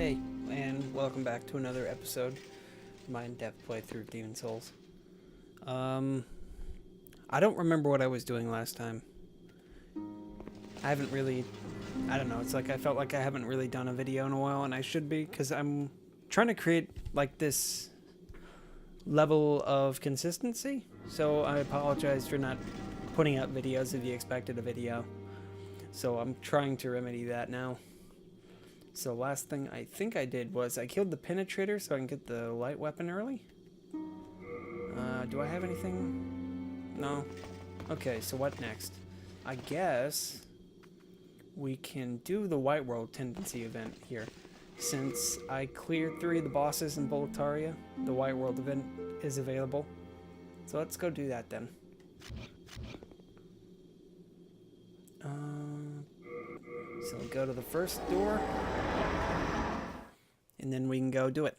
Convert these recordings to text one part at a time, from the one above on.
Hey, and welcome back to another episode of my in-depth playthrough of Demon Souls. I don't remember what I was doing last time. I don't know, it's like I felt like I haven't really done a video in a while, and I should be, because I'm trying to create, like, this level of consistency, so I apologize for not putting out videos if you expected a video. So I'm trying to remedy that now. So last thing I think I did was I killed the penetrator so I can get the light weapon early. Do I have anything? No. Okay, so what next? I guess we can do the White World Tendency event here. Since I cleared 3 of the bosses in Boletaria, the White World event is available. So let's go do that then. So we'll go to the first door, and then we can go do it.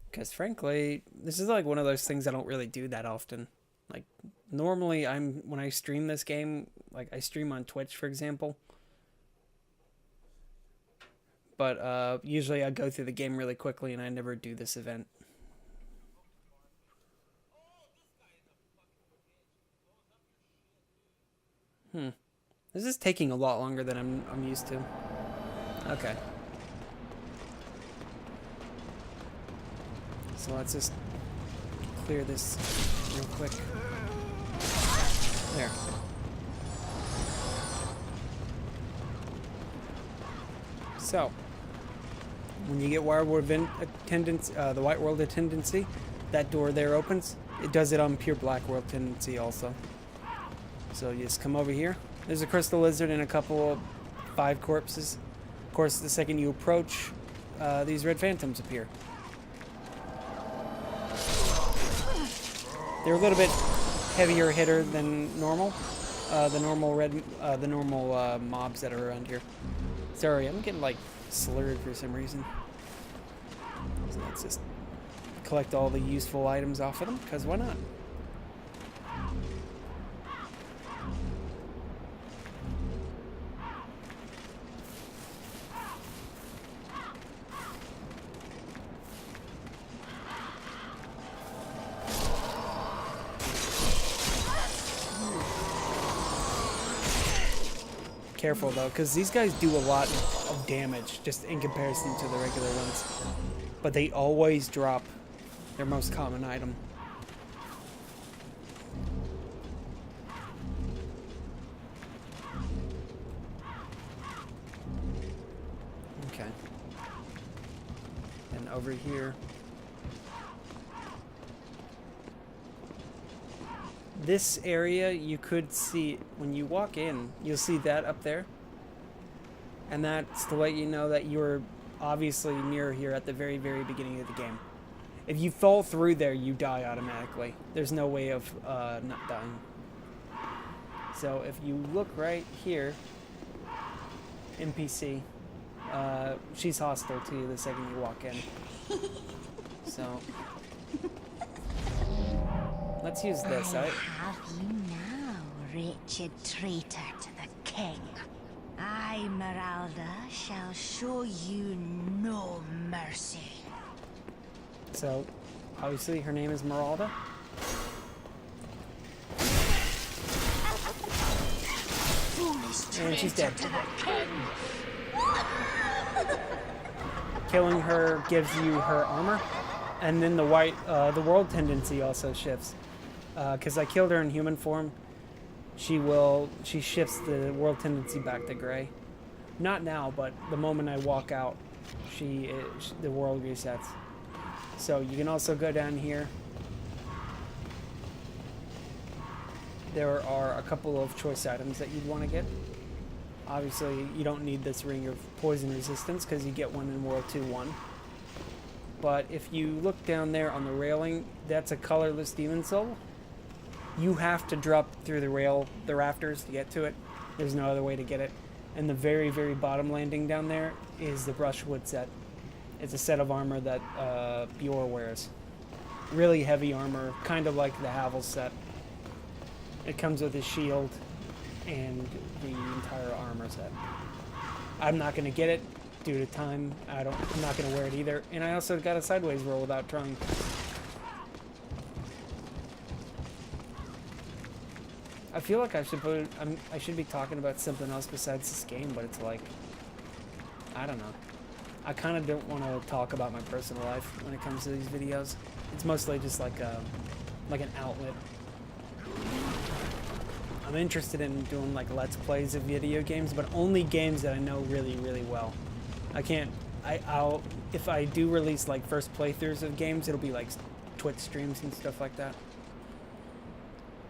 Because frankly, this is like one of those things I don't really do that often. Like, normally when I stream this game, like I stream on Twitch, for example. But usually I go through the game really quickly and I never do this event. This is taking a lot longer than I'm used to. Okay. So let's just clear this real quick. There. So, when you get Wild World attendance, the White World Tendency, that door there opens. It does it on pure Black World Tendency also. So you just come over here. There's a crystal lizard and a couple of 5 corpses. Of course, the second you approach, these red phantoms appear. They're a little bit heavier hitter than normal. The normal mobs that are around here. Sorry, I'm getting like slurred for some reason. So let's just collect all the useful items off of them, because why not? Careful though, because these guys do a lot of damage just in comparison to the regular ones, but they always drop their most common item. Okay, and over here, this area, you could see, when you walk in, you'll see that up there. And that's to let you know that you're obviously near here at the very, very beginning of the game. If you fall through there, you die automatically. There's no way of not dying. So if you look right here, NPC, she's hostile to you the second you walk in. So let's use this, I have you now, wretched traitor to the king. I, Miralda, shall show you no mercy. So, obviously her name is Miralda. And she's dead. Killing her gives you her armor. And then the world tendency also shifts. Because I killed her in human form, she shifts the world tendency back to gray. Not now, but the moment I walk out, the world resets. So you can also go down here. There are a couple of choice items that you'd want to get. Obviously, you don't need this ring of poison resistance because you get one in World 2-1. But if you look down there on the railing, that's a colorless demon soul. You have to drop through the rafters to get to it. There's no other way to get it. And the very, very bottom landing down there is the Brushwood set. It's a set of armor that Bjor wears. Really heavy armor, kind of like the Havel set. It comes with a shield and the entire armor set. I'm not going to get it due to time. I'm not going to wear it either. And I also got a sideways roll without trying. I feel like I should be talking about something else besides this game, but it's like, I don't know. I kind of don't want to talk about my personal life when it comes to these videos. It's mostly just like an outlet. I'm interested in doing like Let's Plays of video games, but only games that I know really, really well. I'll if I do release like first playthroughs of games, it'll be like Twitch streams and stuff like that.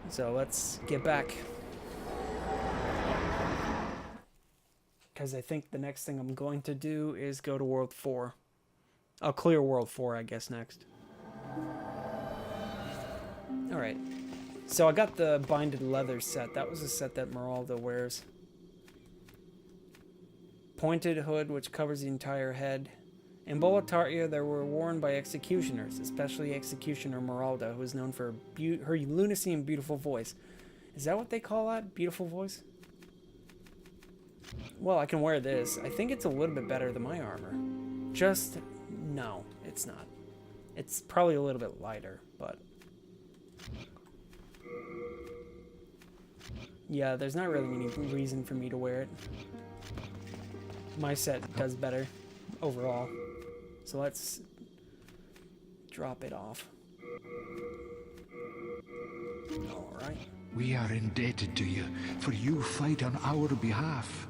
So let's get back. Because I think the next thing I'm going to do is go to World 4. I'll clear World 4, I guess, next. Alright. So I got the binded leather set. That was a set that Miralda wears. Pointed hood, which covers the entire head. In Boletaria, they were worn by executioners, especially Executioner Miralda, who is known for her lunacy and beautiful voice. Is that what they call that? Beautiful voice? Well, I can wear this. I think it's a little bit better than my armor. No, it's not. It's probably a little bit lighter, but... yeah, there's not really any reason for me to wear it. My set does better overall. So let's drop it off. Alright. We are indebted to you, for you fight on our behalf.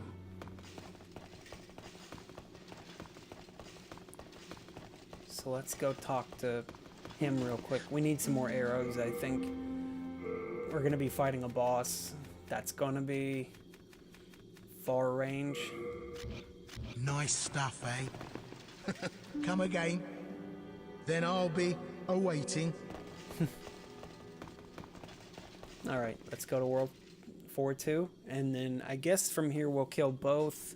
So let's go talk to him real quick. We need some more arrows, I think. We're going to be fighting a boss. That's going to be far range. Nice stuff, eh? Come again. Then I'll be awaiting. Alright, let's go to World 4-2. And then I guess from here we'll kill both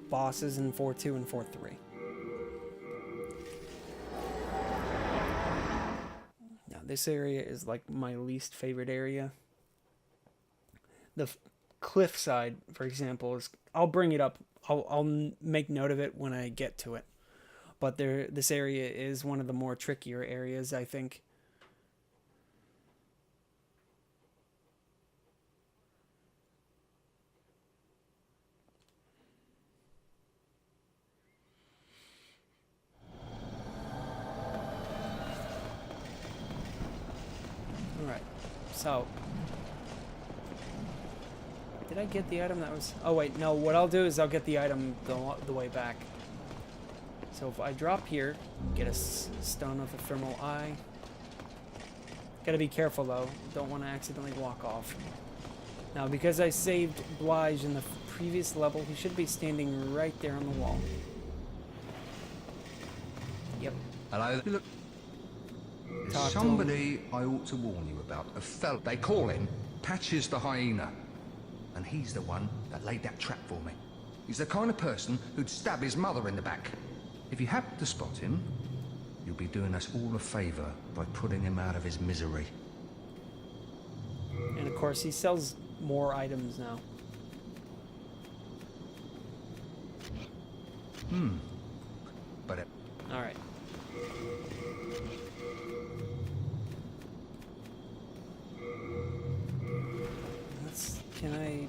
bosses in 4-2 and 4-3. Now this area is like my least favorite area. The cliff side, for example, is... I'll bring it up. I'll make note of it when I get to it. But this area is one of the more trickier areas, I think. Alright, so... did I get the item that was... oh wait, no, what I'll do is I'll get the item the way back. So if I drop here, get a stone of Ephemeral Eye. Gotta be careful though, don't want to accidentally walk off. Now because I saved Blige in the previous level, he should be standing right there on the wall. Yep. Hello. Look. There's somebody I ought to warn you about. A fellow, they call him Patches the Hyena. And he's the one that laid that trap for me. He's the kind of person who'd stab his mother in the back. If you happen to spot him, you'll be doing us all a favor by putting him out of his misery. And of course, he sells more items now. But Alright. Can I...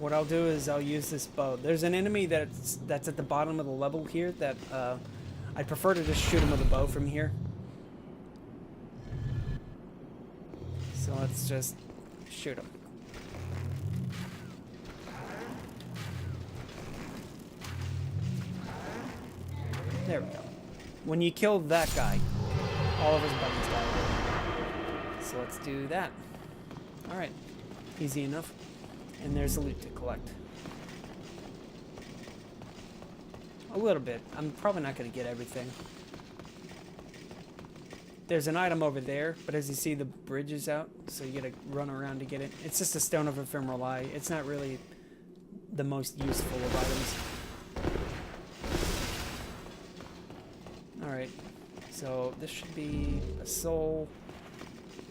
what I'll do is I'll use this bow. There's an enemy that's at the bottom of the level here that I'd prefer to just shoot him with a bow from here. So let's just shoot him. There we go. When you kill that guy, all of his buttons die. So let's do that. Alright, easy enough. And there's the loot to collect. A little bit. I'm probably not going to get everything. There's an item over there, but as you see, the bridge is out, so you got to run around to get it. It's just a stone of Ephemeral Eye. It's not really the most useful of items. Alright, so this should be a soul.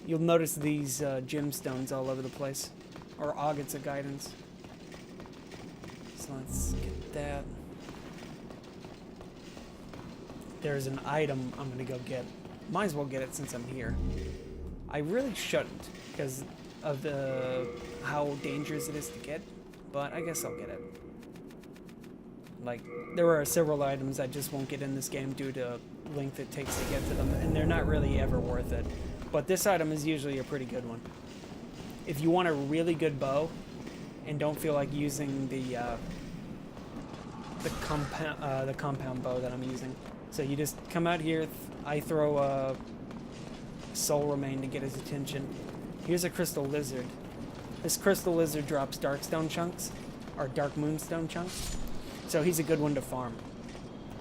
You'll notice these gemstones all over the place, or agates of guidance. So let's get that. There's an item I'm gonna go get. Might as well get it since I'm here. I really shouldn't because of how dangerous it is to get, but I guess I'll get it. Like, there are several items I just won't get in this game due to length it takes to get to them, and they're not really ever worth it. But this item is usually a pretty good one. If you want a really good bow and don't feel like using the compound bow that I'm using, so you just come out here. I throw a soul remain to get his attention. Here's a crystal lizard. This crystal lizard drops darkstone chunks, or Darkmoonstone chunks. So he's a good one to farm.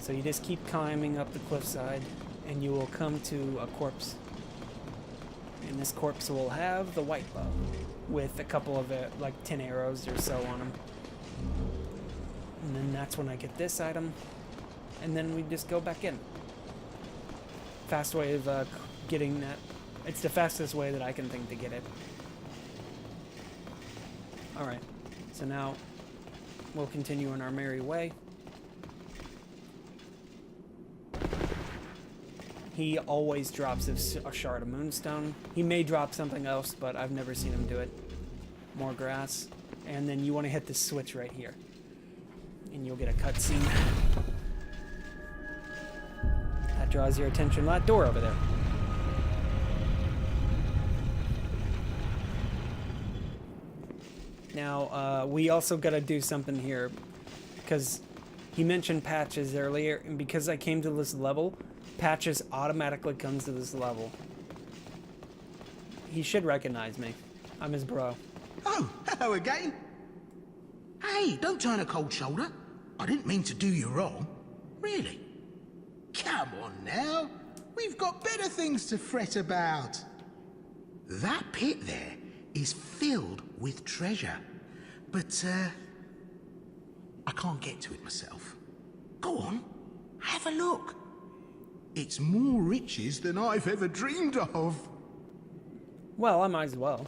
So you just keep climbing up the cliffside, and you will come to a corpse. And this corpse will have the white bow, with a couple of like 10 arrows or so on them. And then that's when I get this item, and then we just go back in. Fast way of getting that. It's the fastest way that I can think to get it. Alright, so now we'll continue on our merry way. He always drops a shard of moonstone. He may drop something else, but I've never seen him do it. More grass. And then you want to hit this switch right here. And you'll get a cutscene. That draws your attention. That door over there. Now, we also got to do something here, because he mentioned patches earlier, and because I came to this level, patches automatically comes to this level. He should recognize me. I'm his bro. Oh, hello again. Hey, don't turn a cold shoulder. I didn't mean to do you wrong. Really? Come on now. We've got better things to fret about. That pit there is filled with treasure. But, I can't get to it myself. Go on, have a look. It's more riches than I've ever dreamed of. Well, I might as well.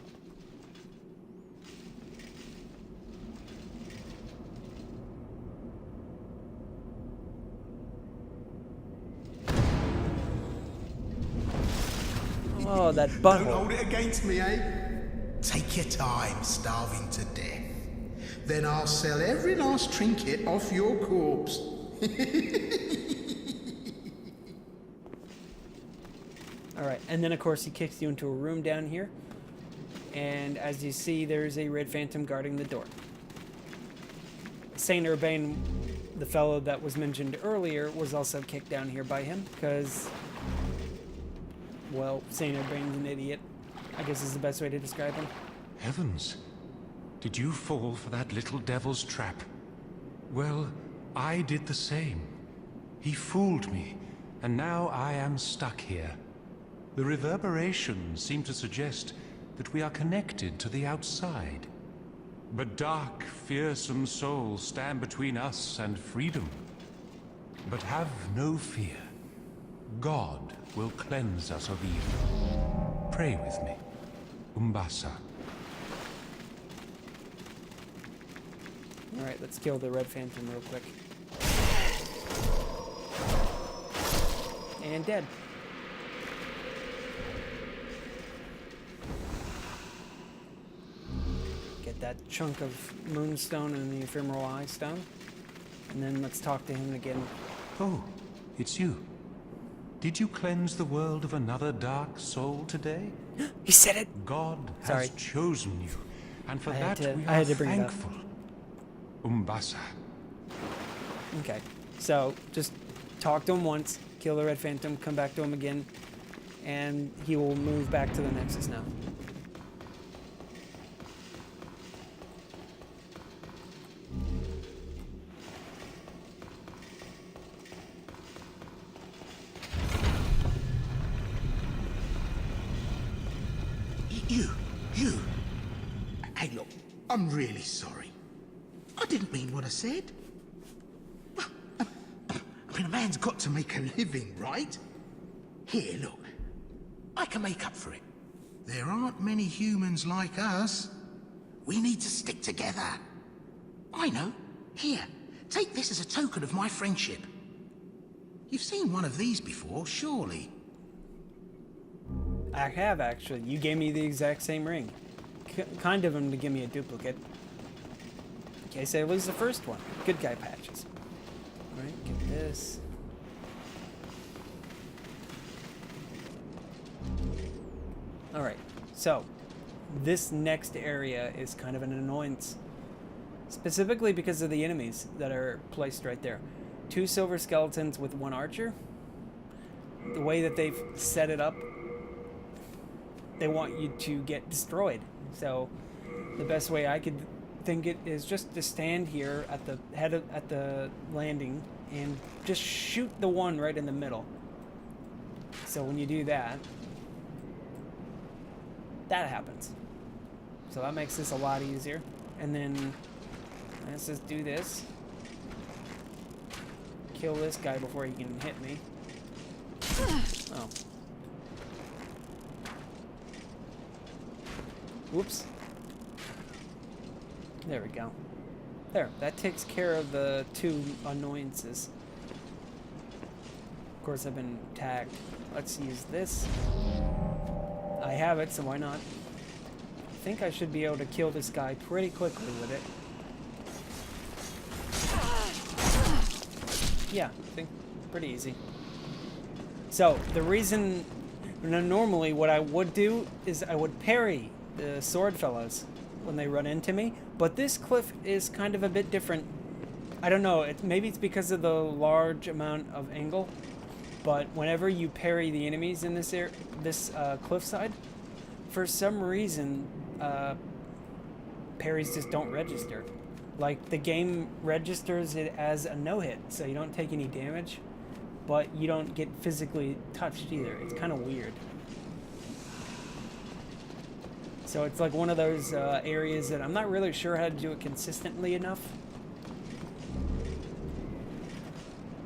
Oh, that butthole. Don't hold it against me, eh? Take your time, starving to death. Then I'll sell every last trinket off your corpse. Alright, and then of course he kicks you into a room down here. And as you see, there's a red phantom guarding the door. Saint Urbain, the fellow that was mentioned earlier, was also kicked down here by him, because, well, Saint Urbain's an idiot. I guess is the best way to describe him. Heavens! Did you fall for that little devil's trap? Well, I did the same. He fooled me, and now I am stuck here. The reverberations seem to suggest that we are connected to the outside. But dark, fearsome souls stand between us and freedom. But have no fear. God will cleanse us of evil. Pray with me. Umbasa. Alright, let's kill the red phantom real quick. And dead. Get that chunk of moonstone and the ephemeral eye stone. And then let's talk to him again. Oh, it's you. Did you cleanse the world of another dark soul today? He said it! God Sorry. has chosen you, and for I that had to- we I are had to bring it up. thankful. Umbasa. Okay, so just talk to him once, kill the red phantom, come back to him again, and he will move back to the Nexus now. You. Hey, look, I'm really sorry. I didn't mean what I said. I mean, a man's got to make a living, right? Here, look. I can make up for it. There aren't many humans like us. We need to stick together. I know. Here, take this as a token of my friendship. You've seen one of these before, surely. I have, actually. You gave me the exact same ring. Kind of him to give me a duplicate. In case I lose the first one. Good guy patches. Alright, get this. Alright, so this next area is kind of an annoyance. Specifically because of the enemies that are placed right there. 2 silver skeletons with 1 archer. The way that they've set it up, they want you to get destroyed. So the best way I could think it is just to stand here at the head of, at the landing and just shoot the one right in the middle. So when you do that, that happens. So that makes this a lot easier. And then let's just do this. Kill this guy before he can hit me. Oh. Whoops. There we go. There, that takes care of the 2 annoyances. Of course, I've been tagged. Let's use this. I have it, so why not? I think I should be able to kill this guy pretty quickly with it. Yeah, I think pretty easy. So, the reason... normally, what I would do is I would parry the sword fellows when they run into me, but this cliff is kind of a bit different. I don't know, maybe it's because of the large amount of angle, but whenever you parry the enemies in this cliffside, for some reason, parries just don't register. Like, the game registers it as a no-hit, so you don't take any damage, but you don't get physically touched either. It's kind of weird. So it's like one of those areas that I'm not really sure how to do it consistently enough.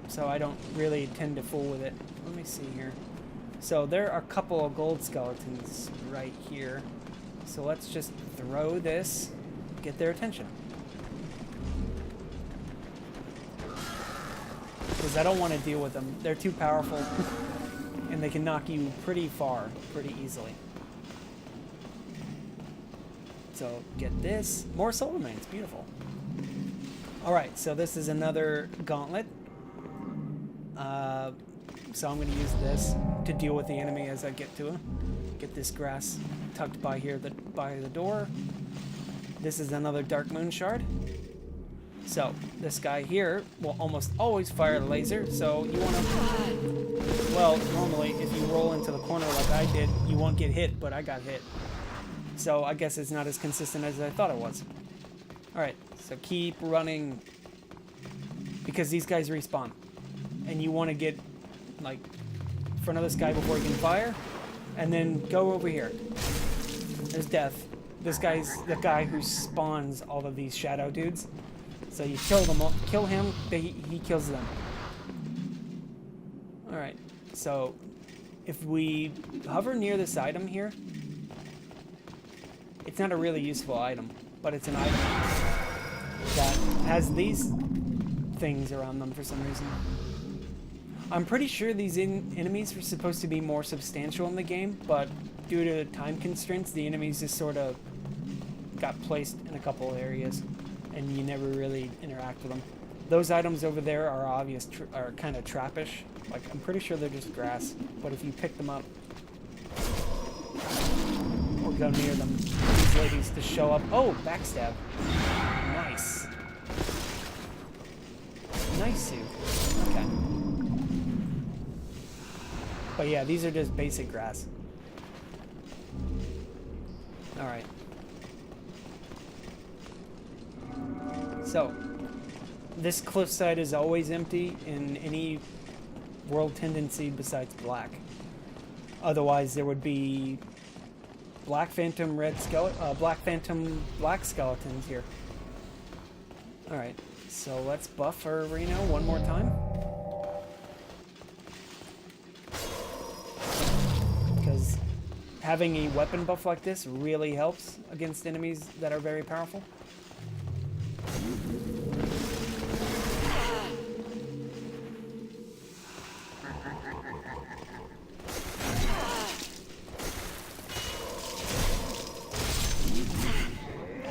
So I don't really tend to fool with it. Let me see here. So there are a couple of gold skeletons right here. So let's just throw this, get their attention. Because I don't want to deal with them. They're too powerful. And they can knock you pretty far, pretty easily. So get this. More soul remains. Beautiful. Alright, so this is another gauntlet. So I'm going to use this to deal with the enemy as I get to him. Get this grass tucked by here, by the door. This is another Darkmoon shard. So this guy here will almost always fire the laser. So you want to... Well, normally if you roll into the corner like I did, you won't get hit, but I got hit. So I guess it's not as consistent as I thought it was. Alright, so keep running. Because these guys respawn. And you want to get, like, in front of this guy before he can fire. And then go over here. There's death. This guy's the guy who spawns all of these shadow dudes. So you kill them all, kill him, he kills them. Alright, so if we hover near this item here, it's not a really useful item, but it's an item that has these things around them for some reason. I'm pretty sure these enemies were supposed to be more substantial in the game, but due to time constraints, the enemies just sort of got placed in a couple of areas, and you never really interact with them. Those items over there are are kind of trappish. Like, I'm pretty sure they're just grass, but if you pick them up or go near them, these ladies to show up. Oh, backstab. Nice. Nice, Sue. Okay. But yeah, these are just basic grass. Alright. So, this cliffside is always empty in any world tendency besides black. Otherwise, there would be Black Phantom Black Phantom black skeletons here. Alright, so let's buff our arena one more time. Because having a weapon buff like this really helps against enemies that are very powerful.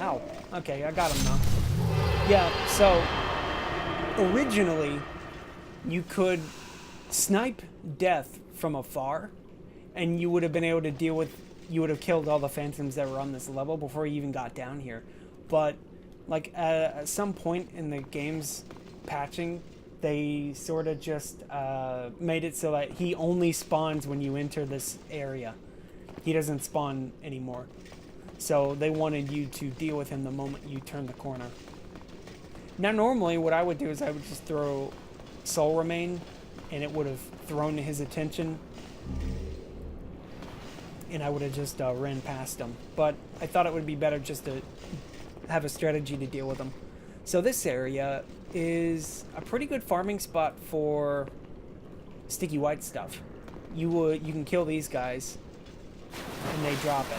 Ow. Okay, I got him now. Yeah, so originally you could snipe death from afar, and you would have been able to deal with, you would have killed all the phantoms that were on this level before you even got down here. But like at some point in the game's patching, they sort of just made it so that he only spawns when you enter this area. He doesn't spawn anymore. So they wanted you to deal with him the moment you turn the corner. Now normally what I would do is I would just throw Soul Remain, and it would have thrown his attention, and I would have just ran past him. But I thought it would be better just to have a strategy to deal with him. So this area is a pretty good farming spot for sticky white stuff. You can kill these guys, and they drop it.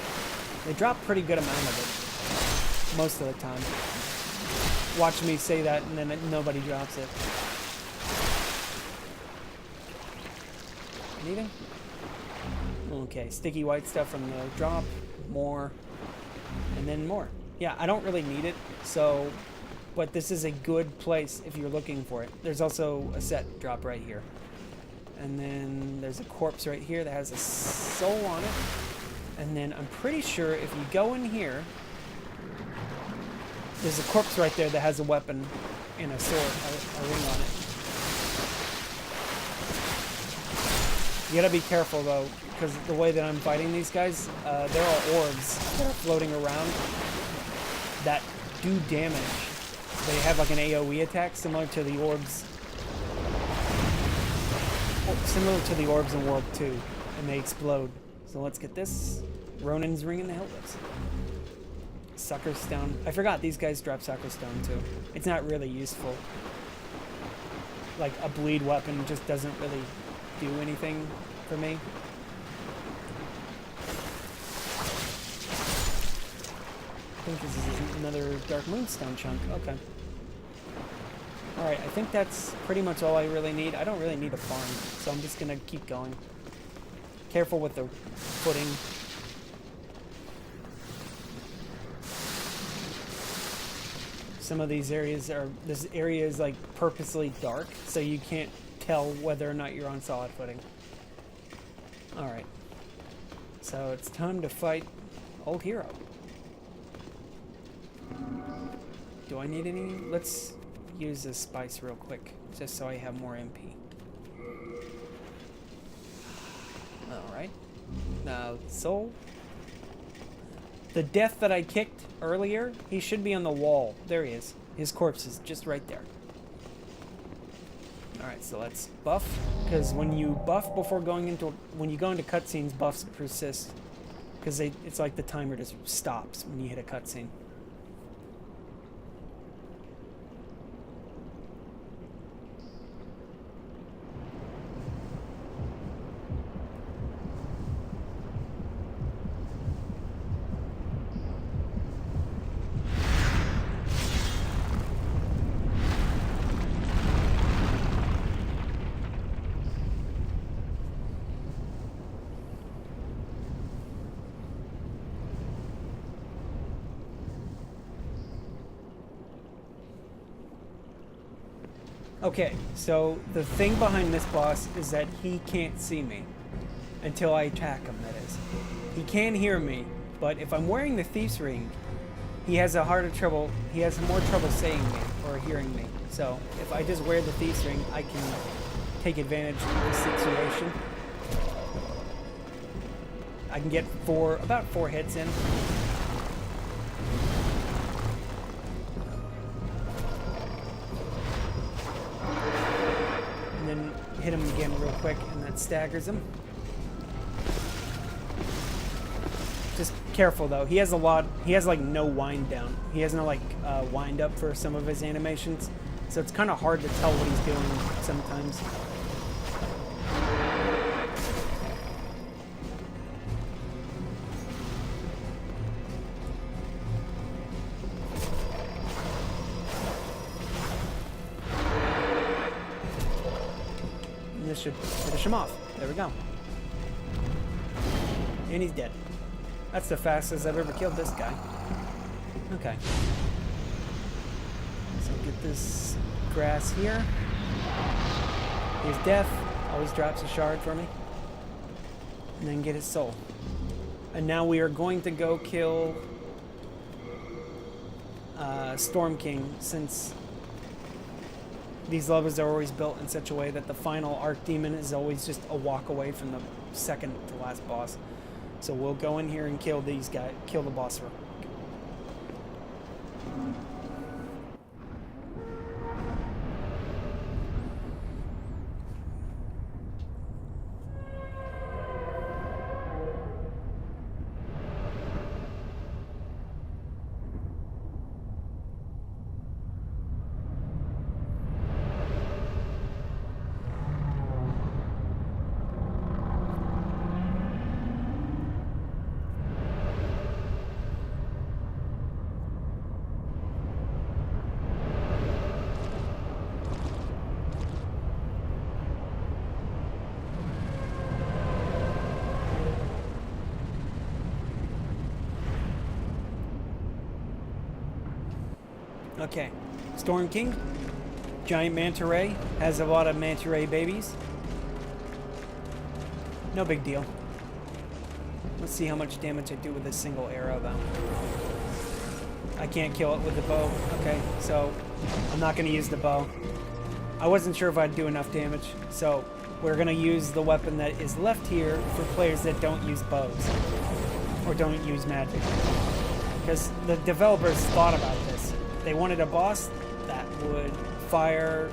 They drop pretty good amount of it most of the time. Watch me say that, and then nobody drops it. Anything? Okay, sticky white stuff from the drop, more, and then more. Yeah, I don't really need it, so, but this is a good place if you're looking for it. There's also a set drop right here. And then there's a corpse right here that has a soul on it. And then I'm pretty sure if you go in here, there's a corpse right there that has a weapon and a sword, a ring on it. You gotta be careful though, because the way that I'm fighting these guys, they're all orbs that are floating around that do damage. They have like an AoE attack similar to the orbs. Similar to the orbs in World 2, and they explode. So let's get this. Ronin's ring and the Hitless. Sucker Stone. I forgot these guys drop Sucker Stone too. It's not really useful. Like a bleed weapon just doesn't really do anything for me. I think this is another Darkmoonstone chunk. Okay. Alright, I think that's pretty much all I really need. I don't really need a farm, so I'm just gonna keep going. Careful with the footing. Some of these areas are, this area is like purposely dark, so you can't tell whether or not you're on solid footing. Alright. So it's time to fight Old Hero. Do I need any? Let's use this spice real quick, just so I have more MP. Alright. Now, soul. The death that I kicked earlier, he should be on the wall. There he is. His corpse is just right there. Alright, so let's buff, because when you buff before going into, when you go into cutscenes, buffs persist. Because it's like the timer just stops when you hit a cutscene. Okay, so the thing behind this boss is that he can't see me until I attack him, that is. He can hear me, but if I'm wearing the Thief's Ring, he has more trouble seeing me or hearing me. So if I just wear the Thief's Ring, I can take advantage of the situation. I can get about 4 hits in. Hit him again real quick, and that staggers him. Just careful though. He has like no wind down. He has no like wind up for some of his animations, so it's kind of hard to tell what he's doing sometimes. This should finish him off. There we go. And he's dead. That's the fastest I've ever killed this guy. Okay. So get this grass here. Here's death. Always drops a shard for me. And then get his soul. And now we are going to go kill Storm King, since these levels are always built in such a way that the final Archdemon is always just a walk away from the second to last boss. So we'll go in here and kill these guys, kill the boss. Okay, Storm King, giant manta ray, has a lot of manta ray babies. No big deal. Let's see how much damage I do with a single arrow, though. I can't kill it with the bow. Okay, so I'm not going to use the bow. I wasn't sure if I'd do enough damage, so we're going to use the weapon that is left here for players that don't use bows or don't use magic. Because the developers thought about this. They wanted a boss that would fire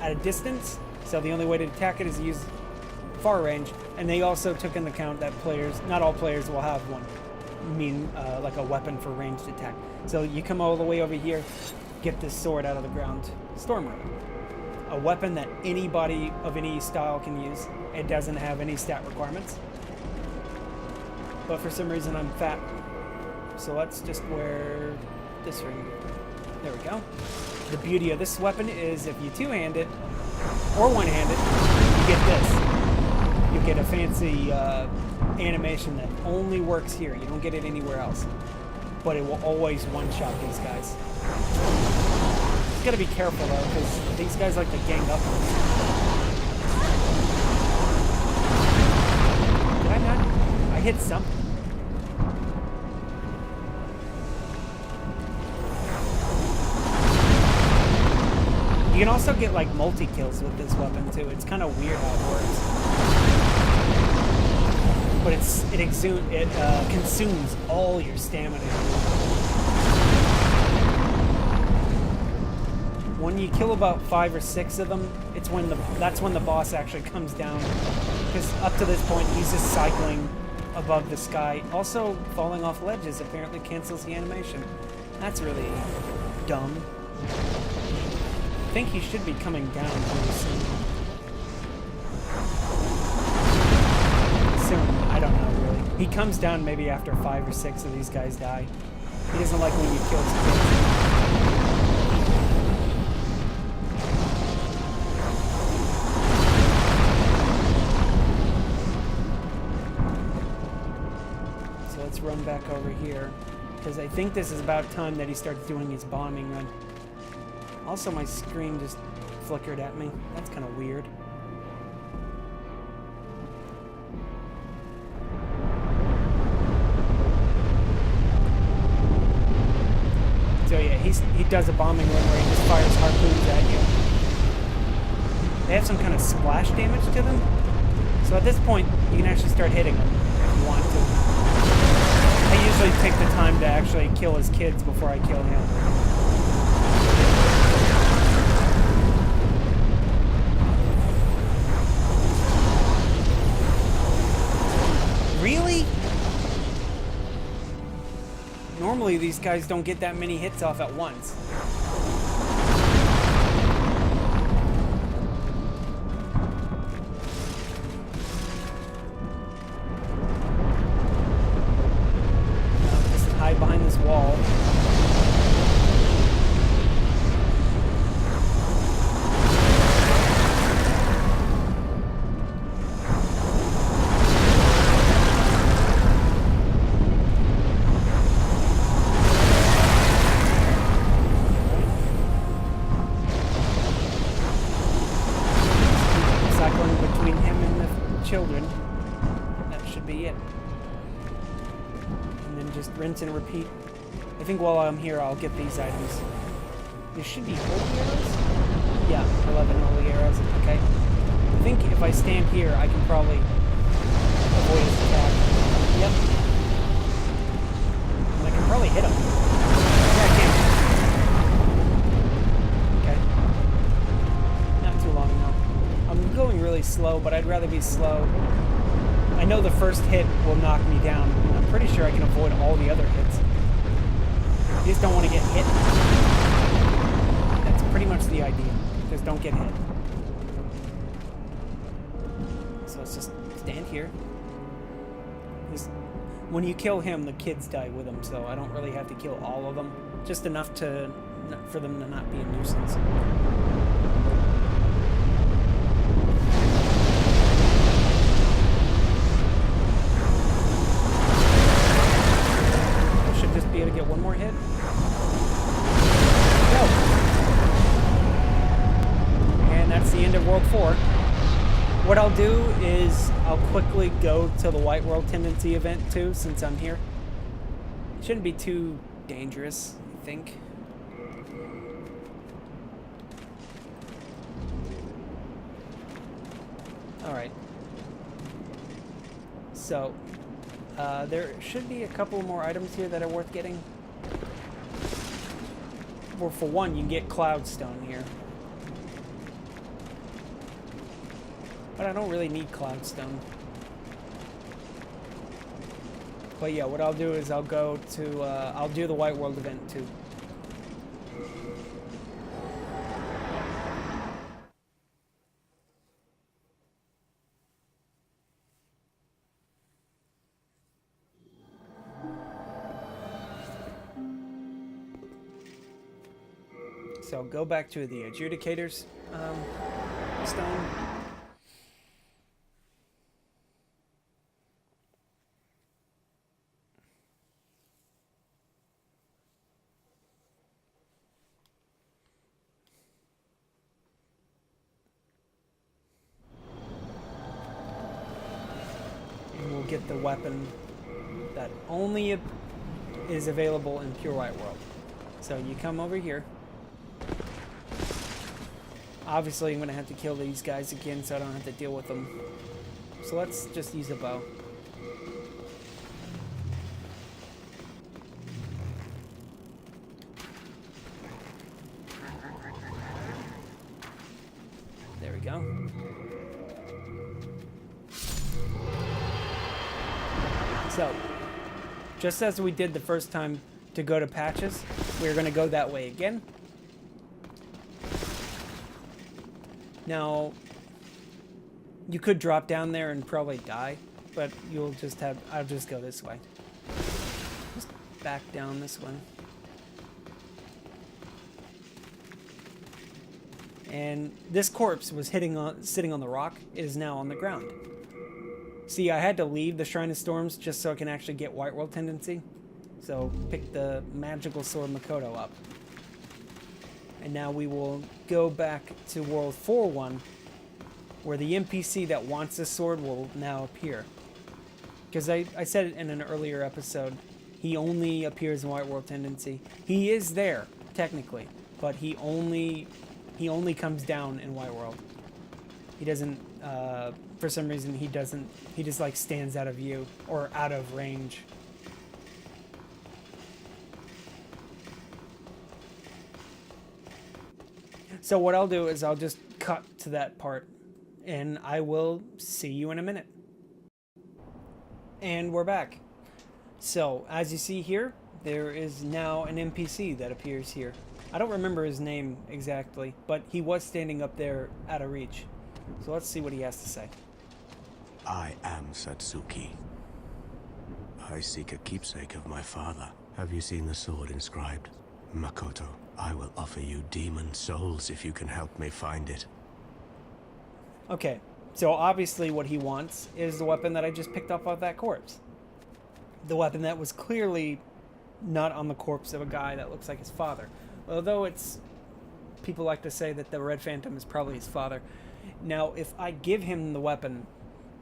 at a distance, so the only way to attack it is to use far range, and they also took into account that not all players will have one, like a weapon for ranged attack. So you come all the way over here, get this sword out of the ground, Stormroot. A weapon that anybody of any style can use. It doesn't have any stat requirements. But for some reason I'm fat. So let's just wear this ring. There we go. The beauty of this weapon is if you two-hand it, or one-handed, you get this. You get a fancy animation that only works here. You don't get it anywhere else. But it will always one-shot these guys. You gotta be careful though, because these guys like to gang up on us. Did I not? I hit something. You can also get like multi-kills with this weapon too. It's kind of weird how it works. But it consumes all your stamina. When you kill about 5 or 6 of them, that's when the boss actually comes down. Because up to this point, he's just cycling above the sky. Also, falling off ledges apparently cancels the animation. That's really dumb. I think he should be coming down pretty soon. I don't know, really. He comes down maybe after 5 or 6 of these guys die. He doesn't like when you kill his kids. So let's run back over here, because I think this is about time that he starts doing his bombing run. Also, my screen just flickered at me. That's kind of weird. So yeah, he does a bombing run where he just fires harpoons at you. They have some kind of splash damage to them. So at this point, you can actually start hitting them if you want to. I usually take the time to actually kill his kids before I kill him. Really? Normally these guys don't get that many hits off at once. Just hide behind this wall. rinse and repeat. I think while I'm here, I'll get these items. There should be holy arrows? Yeah, 11 holy arrows. Okay. I think if I stand here, I can probably avoid his attack. Yep. And I can probably hit him. Yeah, I can. Okay. Not too long now. I'm going really slow, but I'd rather be slow. I know the first hit will knock me down, and I'm pretty sure I can avoid all the other hits. I just don't want to get hit. That's pretty much the idea. Just don't get hit. So let's just stand here. When you kill him, the kids die with him, so I don't really have to kill all of them. Just enough for them to not be a nuisance. I should just be able to get one more hit. Go! And that's the end of World 4. What I'll do is I'll quickly go to the White World Tendency event too, since I'm here. It shouldn't be too dangerous, I think. Alright. So, there should be a couple more items here that are worth getting. Well, for one, you can get Cloudstone here. But I don't really need Cloudstone. But yeah, what I'll do is I'll go to, I'll do the White World event too. So go back to the Adjudicator's stone. Get the weapon that only is available in Pure White World. So you come over here. Obviously, I'm going to have to kill these guys again so I don't have to deal with them. So let's just use a bow. There we go. So, just as we did the first time to go to Patches, we're going to go that way again. Now, you could drop down there and probably die, but you'll just have... I'll just go this way. Just back down this way. And this corpse was sitting on the rock. It is now on the ground. See, I had to leave the Shrine of Storms just so I can actually get White World Tendency. So, pick the magical sword Makoto up. And now we will go back to World 4-1, where the NPC that wants this sword will now appear. Because I said it in an earlier episode, he only appears in White World Tendency. He is there, technically, but he only comes down in White World. He doesn't, for some reason, he just like stands out of view, or out of range. So what I'll do is I'll just cut to that part, and I will see you in a minute. And we're back. So, as you see here, there is now an NPC that appears here. I don't remember his name exactly, but he was standing up there out of reach. So let's see what he has to say. I am Satsuki. I seek a keepsake of my father. Have you seen the sword inscribed? Makoto, I will offer you demon souls if you can help me find it. Okay, so obviously what he wants is the weapon that I just picked up off that corpse. The weapon that was clearly not on the corpse of a guy that looks like his father. Although it's... people like to say that the Red Phantom is probably his father. Now, if I give him the weapon,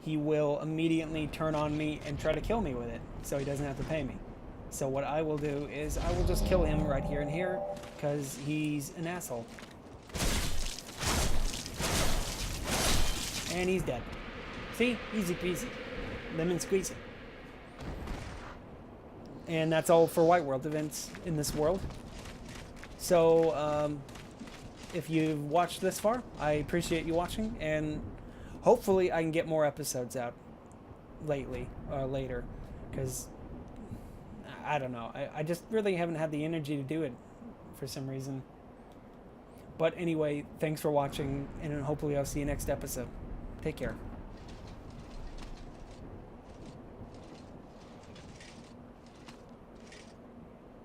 he will immediately turn on me and try to kill me with it, so he doesn't have to pay me. So what I will do is I will just kill him right here and here, because he's an asshole. And he's dead. See? Easy peasy. Lemon squeezy. And that's all for White World events in this world. So, if you've watched this far, I appreciate you watching, and hopefully I can get more episodes out later, because I don't know, I just really haven't had the energy to do it for some reason. But anyway, thanks for watching, and hopefully I'll see you next episode. Take care.